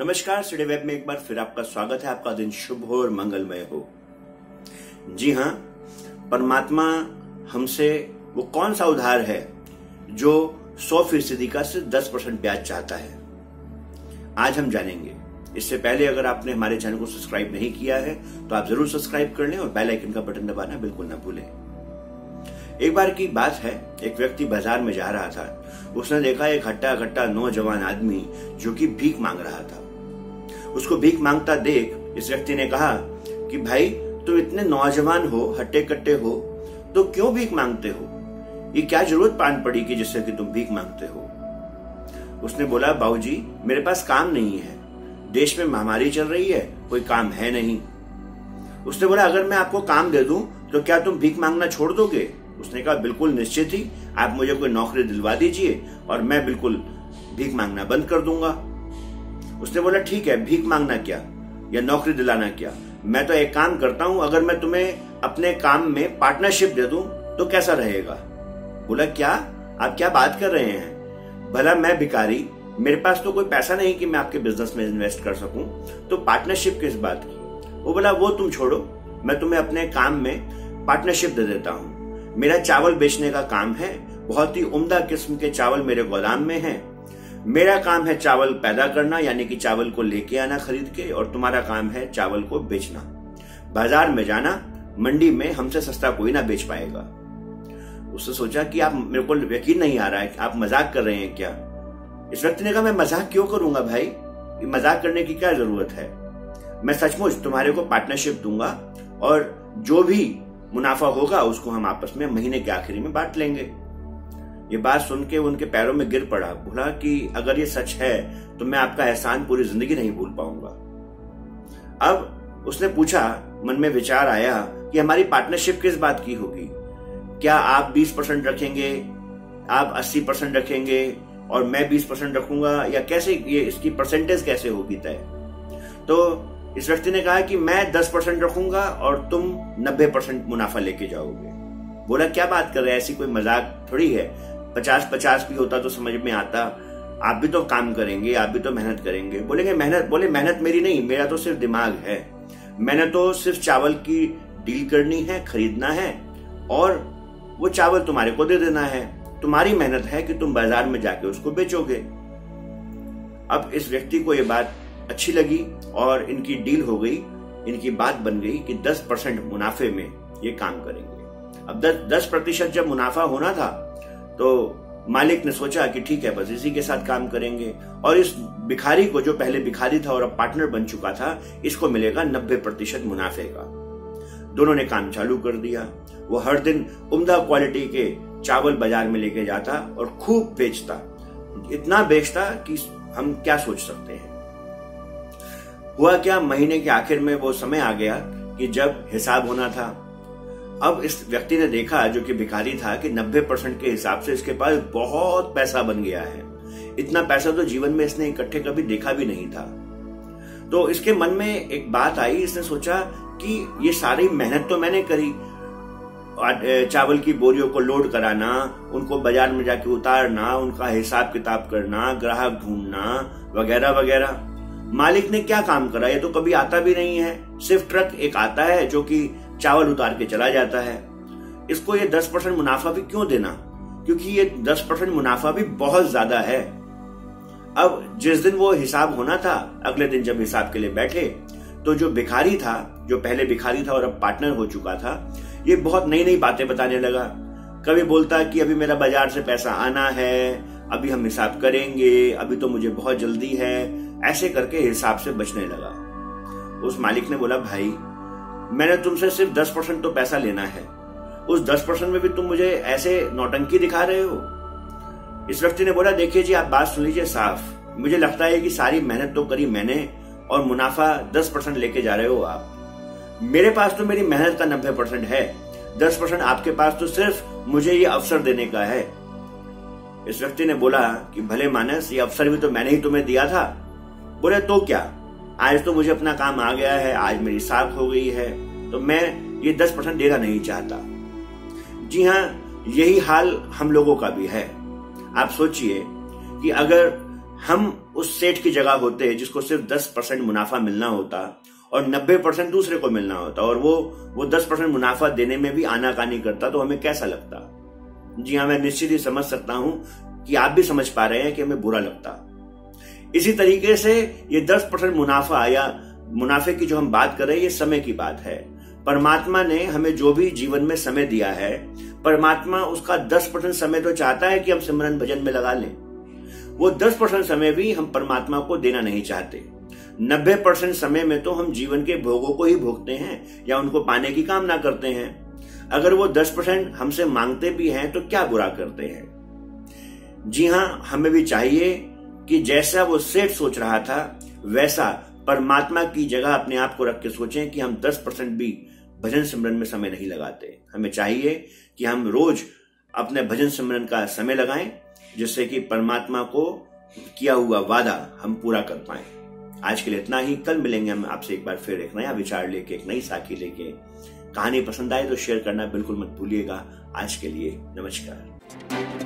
नमस्कार, city web में एक बार फिर आपका स्वागत है। आपका दिन शुभ हो और मंगलमय हो। जी हाँ, परमात्मा हमसे वो कौन सा उधार है जो 100% का सिर्फ 10% ब्याज चाहता है, आज हम जानेंगे। इससे पहले अगर आपने हमारे चैनल को सब्सक्राइब नहीं किया है तो आप जरूर सब्सक्राइब कर लें और बेल आइकन का बटन दबाना बिल्कुल ना भूलें। एक बार की बात है, एक व्यक्ति बाजार में जा रहा था। उसने देखा एक हट्टा कट्टा नौजवान आदमी जो कि भीख मांग रहा था। उसको भीख मांगता देख इस व्यक्ति ने कहा कि भाई, तुम इतने नौजवान हो, हट्टे कट्टे हो, तो क्यों भीख मांगते हो? ये क्या जरूरत पान पड़ी कि जिससे कि तुम भीख मांगते हो? उसने बोला, बाबूजी मेरे पास काम नहीं है, देश में महामारी चल रही है, कोई काम है नहीं। उसने बोला, अगर मैं आपको काम दे दूं तो क्या तुम भीख मांगना छोड़ दोगे? उसने कहा, बिल्कुल निश्चित ही, आप मुझे कोई नौकरी दिलवा दीजिए और मैं बिल्कुल भीख मांगना बंद कर दूंगा। उसने बोला, ठीक है, भीख मांगना क्या या नौकरी दिलाना क्या, मैं तो एक काम करता हूं, अगर मैं तुम्हें अपने काम में पार्टनरशिप दे दूं तो कैसा रहेगा? बोला, क्या आप क्या बात कर रहे हैं? भला मैं भिखारी, मेरे पास तो कोई पैसा नहीं कि मैं आपके बिजनेस में इन्वेस्ट कर सकूं, तो पार्टनरशिप किस बात की? वो बोला, वो तुम छोड़ो, मैं तुम्हें अपने काम में पार्टनरशिप दे देता हूं। मेरा चावल बेचने का काम है, बहुत ही उम्दा किस्म के चावल मेरे गोदाम में हैं। मेरा काम है चावल पैदा करना, यानी कि चावल को लेके आना खरीद के, और तुम्हारा काम है चावल को बेचना। बाजार में जाना, मंडी में हमसे सस्ता कोई ना बेच पाएगा। उसने सोचा कि आप, मेरे को यकीन नहीं आ रहा है, आप मजाक कर रहे हैं क्या? इस व्यक्ति ने कहा, मैं मजाक क्यों करूंगा भाई, मजाक करने की क्या जरूरत है? मैं सचमुच तुम्हारे को पार्टनरशिप दूंगा और जो भी मुनाफा होगा उसको हम आपस में महीने के आखिरी में बांट लेंगे। ये बात सुन के उनके पैरों में गिर पड़ा। बोला कि अगर ये सच है तो मैं आपका एहसान पूरी जिंदगी नहीं भूल पाऊंगा। अब उसने पूछा, मन में विचार आया कि हमारी पार्टनरशिप किस बात की होगी? क्या आप 20% रखेंगे, आप 80% रखेंगे और मैं 20% रखूंगा, या कैसे ये इसकी परसेंटेज कैसे होगी तय? तो इस व्यक्ति ने कहा कि मैं 10% रखूंगा और तुम 90% मुनाफा लेके जाओगे। बोला, क्या बात कर रहे हैं, ऐसी कोई मजाक थोड़ी है, 50-50 भी होता तो समझ में आता। आप भी तो काम करेंगे, आप भी तो मेहनत करेंगे। बोलेंगे मेहनत? बोले, मेहनत मेरी नहीं, मेरा तो सिर्फ दिमाग है। मैंने तो सिर्फ चावल की डील करनी है, खरीदना है और वो चावल तुम्हारे को दे देना है। तुम्हारी मेहनत है कि तुम बाजार में जाके उसको बेचोगे। अब इस व्यक्ति को ये बात अच्छी लगी और इनकी डील हो गई, इनकी बात बन गई कि 10% मुनाफे में ये काम करेंगे। अब 10% जब मुनाफा होना था तो मालिक ने सोचा कि ठीक है, बस इसी के साथ काम करेंगे, और इस भिखारी को, जो पहले भिखारी था और अब पार्टनर बन चुका था, इसको मिलेगा 90% मुनाफे का। दोनों ने काम चालू कर दिया। वो हर दिन उम्दा क्वालिटी के चावल बाजार में लेके जाता और खूब बेचता, इतना बेचता कि हम क्या सोच सकते हैं। हुआ क्या, महीने के आखिर में वो समय आ गया कि जब हिसाब होना था। अब इस व्यक्ति ने देखा, जो कि भिखारी था, कि 90% के हिसाब से इसके पास बहुत पैसा बन गया है। इतना पैसा तो जीवन में इसने इकट्ठे कभी देखा भी नहीं था। तो इसके मन में एक बात आई, इसने सोचा कि ये सारी मेहनत तो मैंने करी, चावल की बोरियों को लोड कराना, उनको बाजार में जाके उतारना, उनका हिसाब किताब करना, ग्राहक ढूंढना वगैरह वगैरह। मालिक ने क्या काम करा? ये तो कभी आता भी नहीं है। सिर्फ ट्रक एक आता है जो कि चावल उतार के चला जाता है। इसको ये 10% मुनाफा भी क्यों देना? क्योंकि ये 10% मुनाफा भी बहुत ज्यादा है। अब जिस दिन वो हिसाब होना था, अगले दिन जब हिसाब के लिए बैठे तो जो भिखारी था, जो पहले भिखारी था और अब पार्टनर हो चुका था, ये बहुत नई नई बातें बताने लगा। कभी बोलता कि अभी मेरा बाजार से पैसा आना है, अभी हम हिसाब करेंगे, अभी तो मुझे बहुत जल्दी है, ऐसे करके हिसाब से बचने लगा। उस मालिक ने बोला, भाई मैंने तुमसे सिर्फ 10% तो पैसा लेना है, उस 10% में भी तुम मुझे ऐसे नौटंकी दिखा रहे हो। इस व्यक्ति ने बोला, देखिए जी, आप बात सुन लीजिए साफ, मुझे लगता है कि सारी मेहनत तो करी मैंने और मुनाफा 10% लेके जा रहे हो आप। मेरे पास तो मेरी मेहनत का 90% है, 10% आपके पास तो सिर्फ मुझे ये अवसर देने का है। इस व्यक्ति ने बोला कि भले मानस, ये अवसर भी तो मैंने ही तुम्हें दिया था। बोले, तो क्या, आज तो मुझे अपना काम आ गया है, आज मेरी साख हो गई है, तो मैं ये 10% देना नहीं चाहता। जी हाँ, यही हाल हम लोगों का भी है। आप सोचिए कि अगर हम उस सेठ की जगह होते जिसको सिर्फ 10% मुनाफा मिलना होता और 90% दूसरे को मिलना होता, और वो 10% मुनाफा देने में भी आनाकानी करता, तो हमें कैसा लगता? जी हाँ, मैं निश्चित ही समझ सकता हूं कि आप भी समझ पा रहे हैं कि हमें बुरा लगता। इसी तरीके से ये 10% मुनाफा या मुनाफे की जो हम बात कर रहे हैं, ये समय की बात है। परमात्मा ने हमें जो भी जीवन में समय दिया है, परमात्मा उसका 10% समय तो चाहता है कि हम सिमरन भजन में लगा लें। वो 10% समय भी हम परमात्मा को देना नहीं चाहते। 90% समय में तो हम जीवन के भोगों को ही भोगते हैं या उनको पाने की कामना करते हैं। अगर वो 10% हमसे मांगते भी हैं तो क्या बुरा करते हैं? जी हां, हमें भी चाहिए कि जैसा वो सेठ सोच रहा था वैसा परमात्मा की जगह अपने आप को रख के सोचें कि हम 10% भी भजन सिमरन में समय नहीं लगाते। हमें चाहिए कि हम रोज अपने भजन सिमरन का समय लगाएं, जिससे कि परमात्मा को किया हुआ वादा हम पूरा कर पाएं। आज के लिए इतना ही। कल मिलेंगे हम आपसे एक बार फिर एक नया विचार लेके, एक नई साखी लेके। कहानी पसंद आए तो शेयर करना बिल्कुल मत भूलिएगा। आज के लिए नमस्कार।